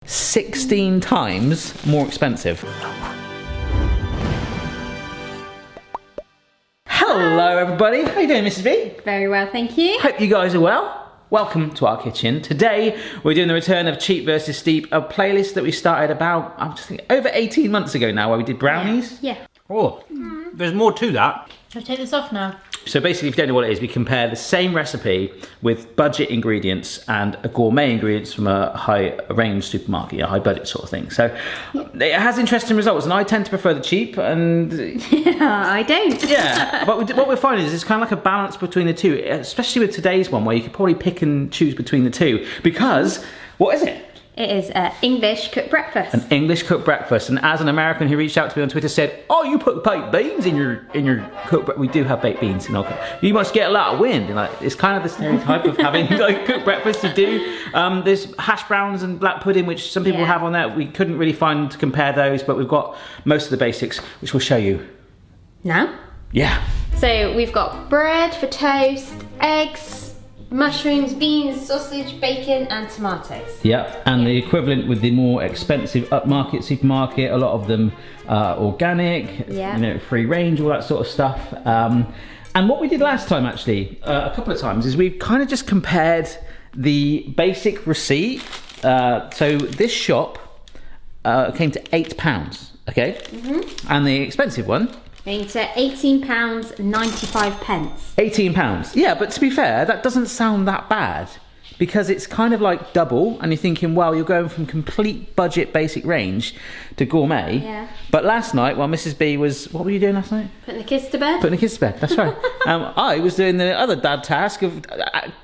16 times more expensive. Hello everybody, how you doing, Mrs. B? Very well, thank you. Hope you guys are well. Welcome to our kitchen. Today we're doing the return of Cheap versus Steep, a playlist that we started about, I'm just thinking, over 18 months ago now, where we did brownies. Yeah. Oh, there's more to that. Shall I take this off now? So basically, if you don't know what it is, we compare the same recipe with budget ingredients and a gourmet ingredients from a high range supermarket, a high budget sort of thing. So it has interesting results, and I tend to prefer the cheap, and I don't. yeah, but what we're finding is it's kind of like a balance between the two, especially with today's one, where you could probably pick and choose between the two, because what is it? It is English cooked breakfast. An English cooked breakfast, and as an American who reached out to me on Twitter said, "Oh, you put baked beans in your cooked breakfast." We do have baked beans in our cooked. You must get a lot of wind. And like, it's kind of the stereotype of having like cooked breakfast to do. There's hash browns and black pudding, which some people have on there. We couldn't really find to compare those, but we've got most of the basics, which we'll show you now. Yeah. So we've got bread for toast, eggs, mushrooms, beans, sausage, bacon and tomatoes. Yep, and the equivalent with the more expensive upmarket supermarket, a lot of them are organic, you know, free range, all that sort of stuff. And what we did last time actually, a couple of times, is we've kind of just compared the basic receipt. So this shop came to £8, okay? And the expensive one Going to £18.95. £18. Yeah, but to be fair, that doesn't sound that bad, because it's kind of like double, and you're thinking, well, you're going from complete budget basic range to gourmet. Yeah. But last night, while Mrs. B was, what were you doing last night? Putting the kids to bed. Putting the kids to bed, that's right. I was doing the other dad task of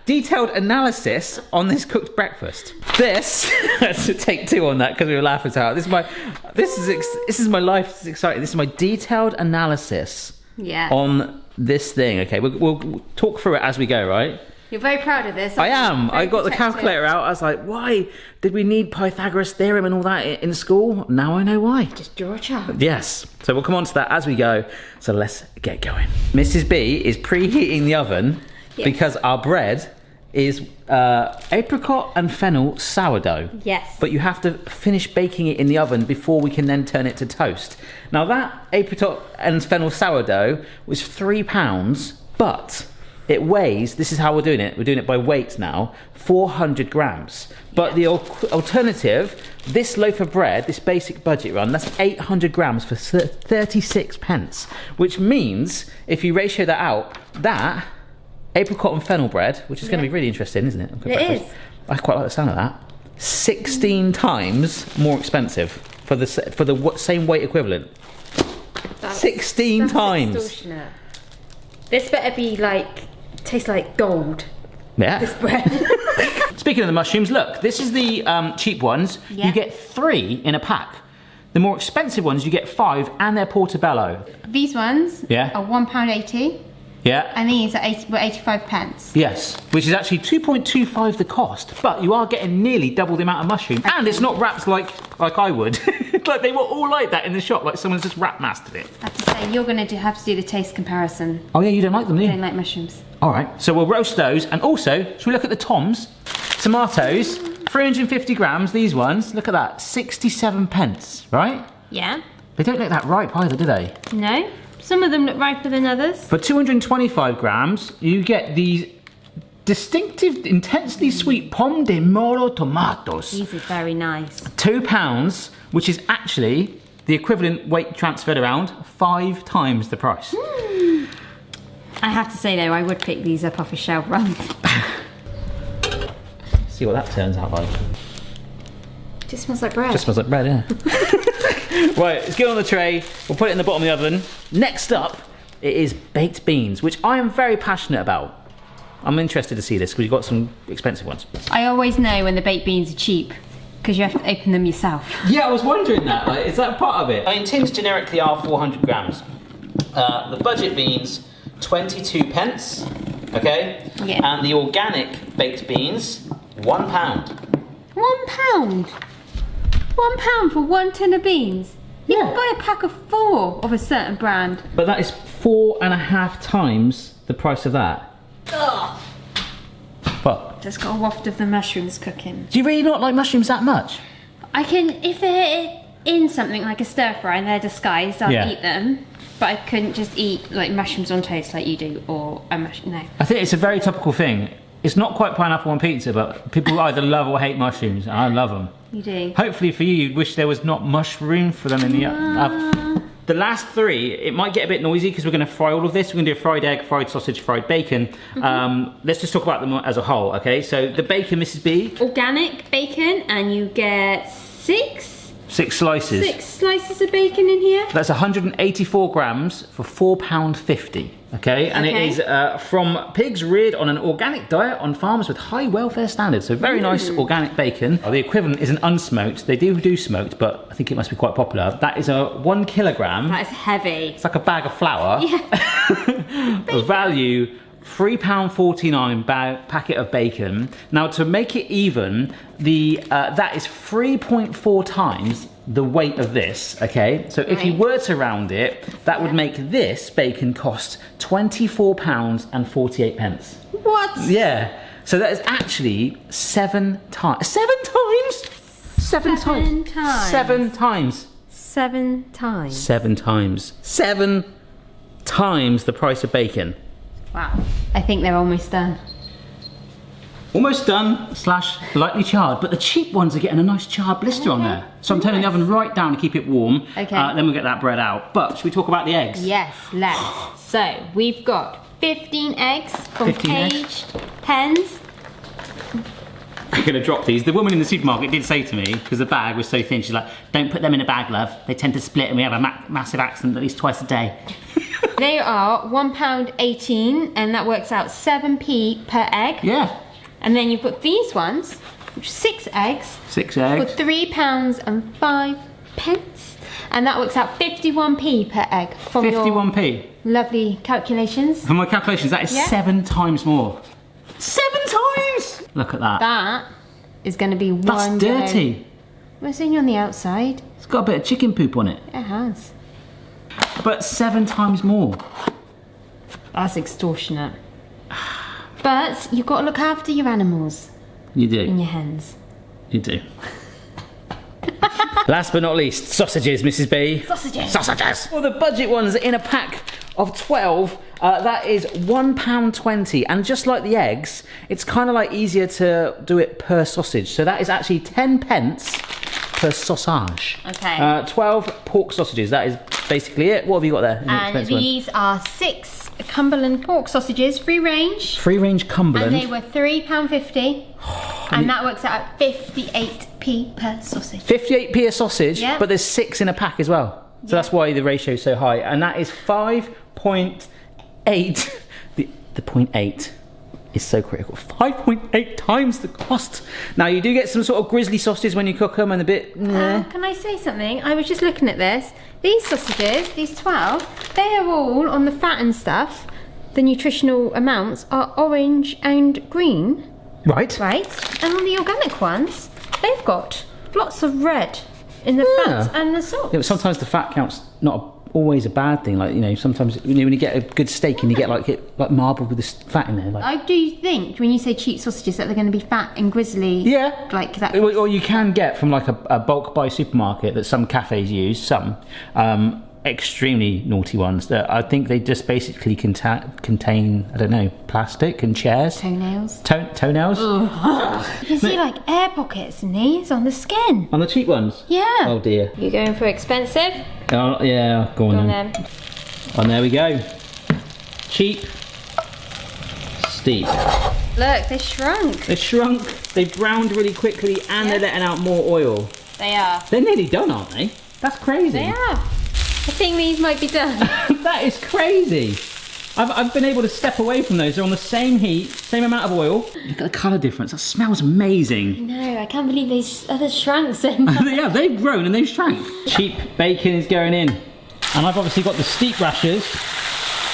detailed analysis on this cooked breakfast. This, to take two on that because we were laughing so hard. This is my life. It's exciting. This is my detailed analysis on this thing. Okay, we'll talk through it as we go, right? You're very proud of this. I am. I got the calculator out. I was like, why did we need Pythagoras theorem and all that in school? Now I know why. Just draw a chart. Yes. So we'll come on to that as we go. So let's get going. Mrs. B is preheating the oven because our bread is apricot and fennel sourdough. Yes. But you have to finish baking it in the oven before we can then turn it to toast. Now that apricot and fennel sourdough was £3, but it weighs, this is how we're doing it by weight now, 400 grams. But the alternative, this loaf of bread, this basic budget run, that's 800 grams for 36 pence. Which means, if you ratio that out, that apricot and fennel bread, which is going to be really interesting, isn't it? It is. I quite like the sound of that. 16 times more expensive for the same weight equivalent. 16 times. Extortionate. This better be like, tastes like gold. Yeah. This bread. Speaking of the mushrooms, look, this is the cheap ones. You get 3 in a pack. The more expensive ones, you get 5, and they're portobello. These ones are £1.80. Yeah. And these are 85p. Yes, which is actually 2.25 the cost, but you are getting nearly double the amount of mushroom, and it's not wrapped like I would. Like they were all like that in the shop, like someone's just wrap mastered it. I have to say, you're going to have to do the taste comparison. Oh yeah, you don't like them, do you? I don't like mushrooms. All right, so we'll roast those, and also, should we look at the toms? Tomatoes, 350 grams, these ones, look at that, 67 pence, right? Yeah. They don't look that ripe either, do they? No. Some of them look riper than others. For 225 grams, you get these distinctive, intensely sweet Pom de Moro tomatoes. These are very nice. £2, which is actually the equivalent weight transferred around 5 times the price. I have to say though, I would pick these up off a shelf run. See what that turns out like. Just smells like bread. Just smells like bread, yeah. Right, let's get on the tray. We'll put it in the bottom of the oven. Next up, it is baked beans, which I am very passionate about. I'm interested to see this because you've got some expensive ones. I always know when the baked beans are cheap because you have to open them yourself. Yeah, I was wondering that. Like, is that part of it? I mean, tins generically are 400 grams. The budget beans, 22 pence. Okay. Yeah. And the organic baked beans, £1. £1? £1 for 1 tin of beans? You can buy a pack of 4 of a certain brand. But that is 4.5 times the price of that. Ugh. What? Just got a waft of the mushrooms cooking. Do you really not like mushrooms that much? I can, if they're in something like a stir fry and they're disguised, I'll eat them. But I couldn't just eat like mushrooms on toast like you do, or a mushroom. No. I think it's a very topical thing. It's not quite pineapple on pizza, but people either love or hate mushrooms, and I love them. You do. Hopefully for you, you'd wish there was not mushroom for them in the The last three, it might get a bit noisy because we're going to fry all of this. We're going to do a fried egg, fried sausage, fried bacon. Let's just talk about them as a whole, okay? So the bacon, Mrs. B. Organic bacon, and you get 6 slices. 6 slices of bacon in here. That's 184 grams for £4.50, okay? And it is from pigs reared on an organic diet on farms with high welfare standards. So very nice organic bacon. The equivalent is an unsmoked. They do smoked, but I think it must be quite popular. That is a 1 kilogram. That is heavy. It's like a bag of flour. Yeah. Value £3.49 packet of bacon. Now to make it even, that is 3.4 times the weight of this, okay? So if you were to round it, that would make this bacon cost £24.48. What? Yeah. So that is actually 7 times. 7 times? 7 times. 7 times. 7 times. 7 times. 7 times the price of bacon. Wow. I think they're almost done. Almost done, / lightly charred, but the cheap ones are getting a nice charred blister on there. So I'm turning the oven right down to keep it warm. Okay. Then we'll get that bread out. But should we talk about the eggs? Yes, let's. So we've got 15 eggs from caged hens. I'm going to drop these. The woman in the supermarket did say to me, because the bag was so thin, she's like, don't put them in a bag, love. They tend to split and we have a massive accident at least twice a day. They are £1.18 and that works out 7p per egg. Yeah. And then you've got these ones, which are 6 eggs. 6 eggs. For £3.05. And that works out 51p per egg. From 51p? Your lovely calculations. From my calculations, that is 7 times more. 7 times! Look at that. That is going to be That's one dirty. What's in on the outside? It's got a bit of chicken poop on it. It has. But 7 times more. That's extortionate. But you've got to look after your animals. You do. And your hens. You do. Last but not least, sausages, Mrs. B. Sausages. Sausages. Well, the budget ones in a pack of 12. That is £1.20. And just like the eggs, it's kind of like easier to do it per sausage. So that is actually 10 pence per sausage. Okay. 12 pork sausages. That is basically it. What have you got there? And these are 6 Cumberland pork sausages, free range. Free range Cumberland. And they were £3.50. And that works out at 58p per sausage. 58p a sausage, yep. But there's 6 in a pack as well. So that's why the ratio is so high. And that is 5.8. The 0.8 is so critical. 5.8 times the cost. Now you do get some sort of grizzly sausages when you cook them and a bit... Can I say something? I was just looking at this. These sausages, these 12, they are all on the fat and stuff. The nutritional amounts are orange and green. Right. Right. And on the organic ones, they've got lots of red in the fat and the salt. Yeah, but sometimes the fat count's not always a bad thing. Like, you know, sometimes when you get a good steak and you get like marbled with this fat in there. Like. I do think when you say cheap sausages that they're going to be fat and grizzly. Yeah. Like that. Or you can get from like a bulk buy supermarket that some cafes use, some extremely naughty ones that I think they just basically contain, I don't know, plastic and chairs. Toenails. Toenails? You can see like air pockets in these on the skin. On the cheap ones? Yeah. Oh dear. You're going for expensive? Oh yeah, go on then. And there we go. Cheap. Steep. Look, they shrunk. They shrunk, they browned really quickly, and they're letting out more oil. They are. They're nearly done, aren't they? That's crazy. They are. I think these might be done. That is crazy. I've been able to step away from those. They're on the same heat, same amount of oil. Look at the colour difference. That smells amazing. No, I can't believe they shrunk so much. Yeah, they've grown and they've shrank. Cheap bacon is going in. And I've obviously got the steep rashers,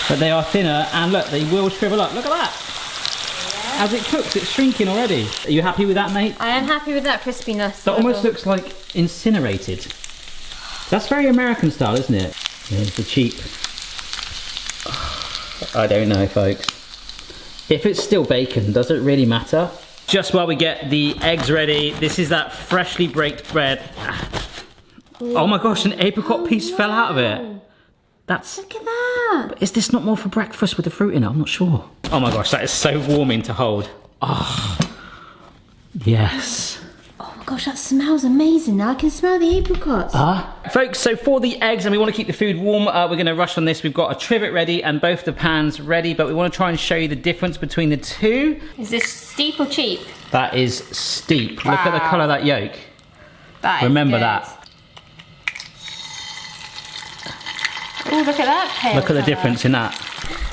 but they are thinner. And look, they will shrivel up. Look at that. Yeah. As it cooks, it's shrinking already. Are you happy with that, mate? I am happy with that crispiness. That almost looks like incinerated. That's very American style, isn't it? Here's the cheap. I don't know, folks. If it's still bacon, does it really matter? Just while we get the eggs ready, this is that freshly baked bread. Oh my gosh, an apricot piece fell out of it. That's... Look at that. Is this not more for breakfast with the fruit in it? I'm not sure. Oh my gosh, that is so warming to hold. Oh, yes. Oh my gosh, that smells amazing now. I can smell the apricots. Folks, so for the eggs, and we want to keep the food warm, we're going to rush on this. We've got a trivet ready and both the pans ready, but we want to try and show you the difference between the two. Is this steep or cheap? That is steep. Wow. Look at the colour of that yolk. That Remember is good. that. Oh, look at that pale Look at the colour. difference in that.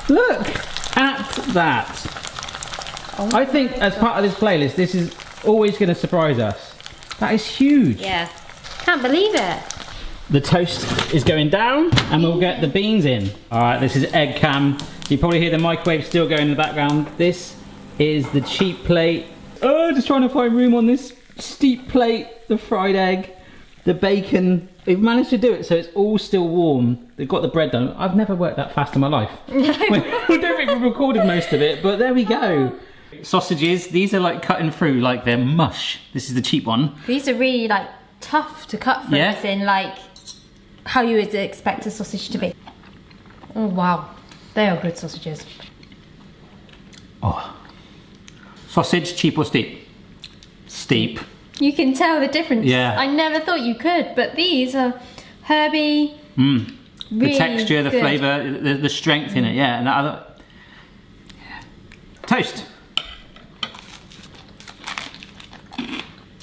Look at that. Oh I think as part of this playlist, this is always going to surprise us. That is huge. Yeah. Can't believe it. The toast is going down and we'll get the beans in. All right, this is egg cam. You probably hear the microwave still going in the background. This is the cheap plate. Oh, just trying to find room on this steep plate. The fried egg, the bacon. We've managed to do it so it's all still warm. They've got the bread done. I've never worked that fast in my life. We don't think we've recorded most of it, but there we go. Sausages, these are like cutting through like they're mush. This is the cheap one. These are really like tough to cut through, as in like how you would expect a sausage to be. Oh wow, they are good sausages. Oh, sausage, cheap or steep? Steep. You can tell the difference. Yeah. I never thought you could, but these are herby. Really the texture, the good. flavour, the strength in it, yeah. And that other... Toast.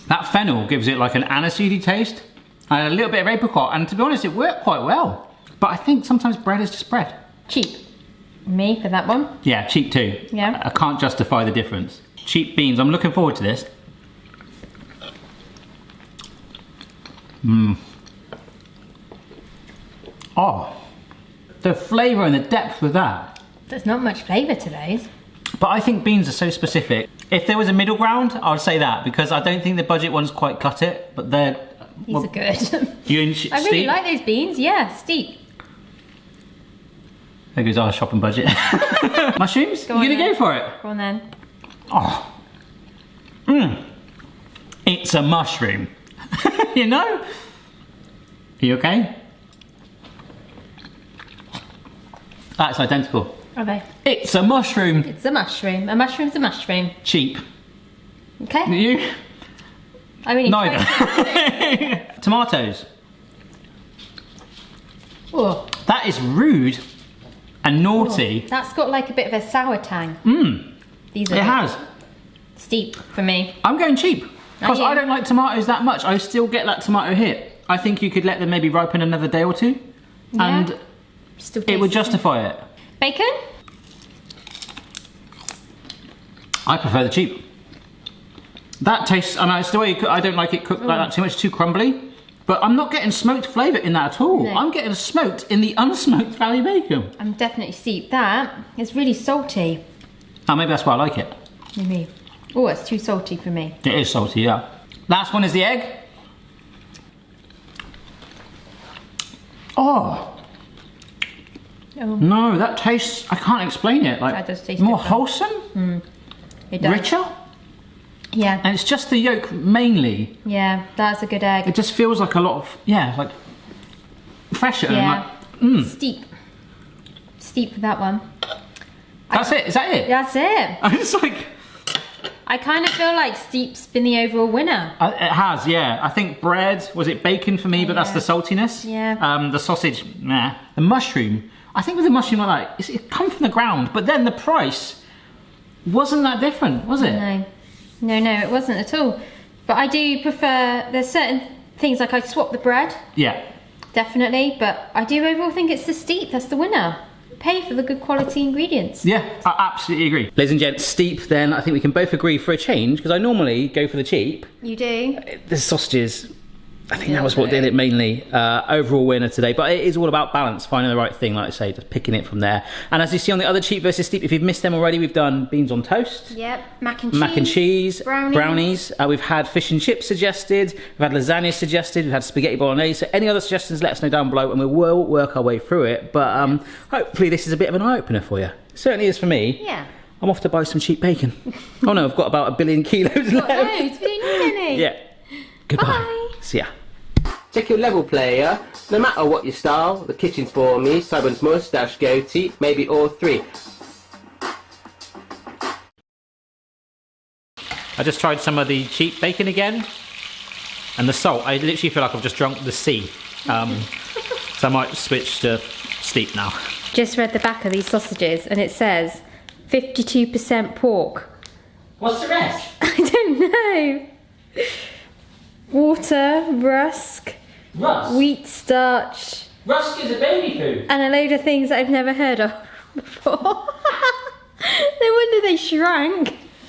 That fennel gives it like an aniseedy taste and a little bit of apricot, and to be honest, it worked quite well. But I think sometimes bread is just bread. Cheap. Me for that one. Yeah, cheap too. Yeah. I can't justify the difference. Cheap beans, I'm looking forward to this. Oh, the flavour and the depth of that. There's not much flavour to those. But I think beans are so specific. If there was a middle ground, I would say that, because I don't think the budget ones quite cut it, but they're... These are good. You and I really like those beans, yeah, steep. There goes our shopping budget. Mushrooms? Go You gonna then. go for it? Go on then. Oh. It's a mushroom. You know? Are you okay? That's identical. Are they? It's a mushroom. It's a mushroom. A mushroom's a mushroom. Cheap. Okay. You? I really Neither. Tomatoes. Oh, That is rude and naughty. that's got like a bit of a sour tang. These are It good. has. Steep for me. I'm going cheap. Because Are you? I don't like tomatoes that much. I still get that tomato hit. I think you could let them maybe ripen another day or two. Yeah. And Still it would tasty. justify it. Bacon? I prefer the cheap. That tastes, I mean, it's the way you cook, I don't like it cooked like that too much, too crumbly. But I'm not getting smoked flavour in that at all. No. I'm getting smoked in the unsmoked valley bacon. I'm definitely steep. That is really salty. Oh, maybe that's why I like it. Maybe. Oh, it's too salty for me. It is salty, yeah. Last one is the egg. Oh. Oh, No, that tastes, I can't explain it. Like, That does taste more different. wholesome, it does. richer. Yeah. And it's just the yolk mainly. Yeah, that's a good egg. It just feels like a lot of, yeah, like fresher. Yeah. And like, Steep. Steep for that one. that's it, is that it? That's it. I'm just like, I kind of feel like steep's been the overall winner. it has, yeah. I think bread, was it bacon for me, but that's the saltiness. Yeah. The sausage, nah. The mushroom, I think with a mushroom like that, it come from the ground, but then the price wasn't that different, was it? No, it wasn't at all. But I do prefer, there's certain things like I'd swap the bread, Yeah. definitely, but I do overall think it's the steep that's the winner. Pay for the good quality ingredients. Yeah, I absolutely agree. Ladies and gents, steep then, I think we can both agree for a change, because I normally go for the cheap. You do? The sausages, I think that was what did it mainly. Overall winner today, but it is all about balance, finding the right thing, like I say, just picking it from there. And as you see on the other cheap versus steep, if you've missed them already, we've done beans on toast. Yep, mac and cheese, brownies. we've had fish and chips suggested, we've had lasagna suggested, we've had spaghetti bolognese. So any other suggestions, let us know down below and we will work our way through it. But hopefully this is a bit of an eye-opener for you. It certainly is for me. Yeah. I'm off to buy some cheap bacon. Oh no, I've got about 1 billion kilos left. Loads, we don't need any. Yeah. Goodbye. Bye. See ya. Check your level, player. No matter what your style, the kitchen's for me. Simon's moustache, goatee, maybe all three. I just tried some of the cheap bacon again. And the salt, I literally feel like I've just drunk the sea. So I might switch to sleep now. Just read the back of these sausages and it says 52% pork. What's the rest? I don't know. Water, rusk, wheat starch. Rusk is a baby food. And a load of things that I've never heard of before. No wonder they shrank.